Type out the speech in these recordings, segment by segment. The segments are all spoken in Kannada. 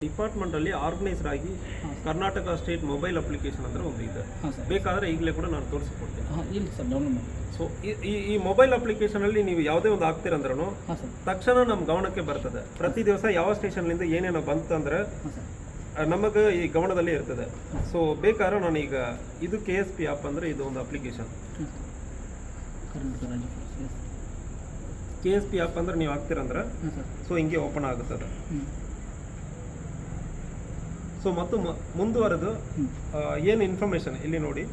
ಡಿಪಾರ್ಟ್ಮೆಂಟ್ ಅಲ್ಲಿ ಆರ್ಗನೈಸ್ಡ್ ಆಗಿ ಕರ್ನಾಟಕ ಸ್ಟೇಟ್ ಮೊಬೈಲ್ ಅಪ್ಲಿಕೇಶನ್ ಅಂದ್ರೆ ಒಂದು ಇದೆ. ಬೇಕಾದ್ರೆ ಈಗಲೇ ಕೂಡ ನಾನು ತೋರಿಸಿಕೊಡ್ತೀನಿ. ಇಲ್ಲ ಸರ್, ಡೌನ್ಲೋಡ್ ಮಾಡಿ. ಸೊ ಈ ಮೊಬೈಲ್ ಅಪ್ಲಿಕೇಶನ್ ಅಲ್ಲಿ ನೀವು ಯಾವುದೇ ಒಂದು ಹಾಕ್ತಿರಂದ್ರೂ ತಕ್ಷಣ ನಮ್ಮ ಗಮನಕ್ಕೆ ಬರ್ತದೆ. ಪ್ರತಿ ದಿವಸ ಯಾವ ಸ್ಟೇಷನ್ಲಿಂದ ಏನೇನೋ ಬಂತಂದ್ರೆ ನಮಗೆ ಈ ಗಮನದಲ್ಲಿ ಇರ್ತದೆ. ಸೊ ಬೇಕಾದ್ರೆ ನಾನು ಈಗ ಇದು KSP ಆ್ಯಪ್ ಅಂದರೆ ಇದು ಒಂದು ಅಪ್ಲಿಕೇಶನ್. KSP ಆ್ಯಪ್ ಅಂದ್ರೆ ನೀವು ಹಾಕ್ತಿರಂದ್ರೆ ಸೊ ಹಿಂಗೆ ಓಪನ್ ಆಗುತ್ತದೆ. ಸೊ ಮತ್ತು ಮುಂದುವರೆದು ಏನು ಇನ್ಫಾರ್ಮೇಷನ್ ಇಲ್ಲಿ ನೋಡಿ,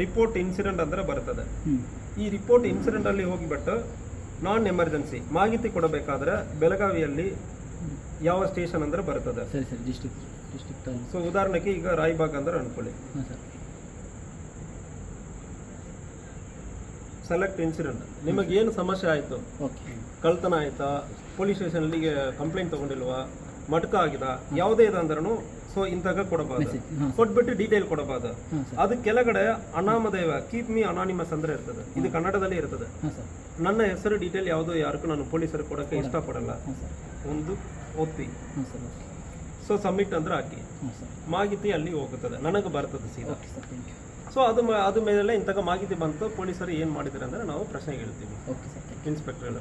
ರಿಪೋರ್ಟ್ ಇನ್ಸಿಡೆಂಟ್ ಅಂದರೆ ಬರ್ತದೆ. ಈ ರಿಪೋರ್ಟ್ ಇನ್ಸಿಡೆಂಟ್ ಅಲ್ಲಿ ಹೋಗಿಬಿಟ್ಟು ನಾನ್ ಎಮರ್ಜೆನ್ಸಿ ಮಾಹಿತಿ ಕೊಡಬೇಕಾದ್ರೆ ಬೆಳಗಾವಿಯಲ್ಲಿ ಯಾವ ಸ್ಟೇಷನ್ ಅಂದ್ರೆ ಬರ್ತದೆ. ಸೊ ಉದಾಹರಣೆಗೆ ಈಗ ರಾಯಬಾಗ್ ಅಂದ್ರೆ ಅನ್ಕೊಳ್ಳಿ. ಸೆಲೆಕ್ಟ್ ಇನ್ಸಿಡೆಂಟ್, ನಿಮಗೆ ಏನು ಸಮಸ್ಯೆ ಆಯಿತು, ಕಳ್ತನ ಆಯ್ತಾ, ಪೊಲೀಸ್ ಸ್ಟೇಷನ್ಗೆ ಕಂಪ್ಲೇಂಟ್ ತಗೊಂಡಿಲ್ವಾ, ಮಟ್ಕ ಆಗಿದ, ಯಾವುದೇ ಇದೆ ಅಂದ್ರೂ ಸೊ ಇಂತಾಗ ಕೊಡಬಾರ್ದು. ಕೊಟ್ಬಿಟ್ಟು ಡೀಟೇಲ್ ಕೊಡಬಾರ್ದು. ಅದು ಕೆಳಗಡೆ ಅನಾಮದೇವ ಕೀಪ್ ಮೀ ಅನಾನಿಮಸ್ ಅಂದ್ರೆ ಇರ್ತದೆ. ಇದು ಕನ್ನಡದಲ್ಲಿ ಇರ್ತದೆ. ನನ್ನ ಹೆಸರು ಡೀಟೇಲ್ ಯಾವುದು ಯಾರಿಗೂ ನಾನು ಪೊಲೀಸರು ಕೊಡೋಕ್ಕೆ ಇಷ್ಟಪಡಲ್ಲ. ಒಂದು ಒತ್ತಿ ಸೊ ಸಬ್ಮಿಟ್ ಅಂದ್ರೆ ಹಾಕಿ ಮಾಹಿತಿ ಅಲ್ಲಿ ಹೋಗುತ್ತದೆ, ನನಗೆ ಬರ್ತದೆ ಸೀದಾ. ಸೊ ಅದು ಮೇಲೆ ಇಂತಹ ಮಾಹಿತಿ ಬಂತು, ಪೊಲೀಸರು ಏನು ಮಾಡಿದ್ದಾರೆ ಅಂದರೆ ನಾವು ಪ್ರಶ್ನೆಗೆ ಹೇಳ್ತೀವಿ ಇನ್ಸ್ಪೆಕ್ಟರ್ ಎಲ್ಲ.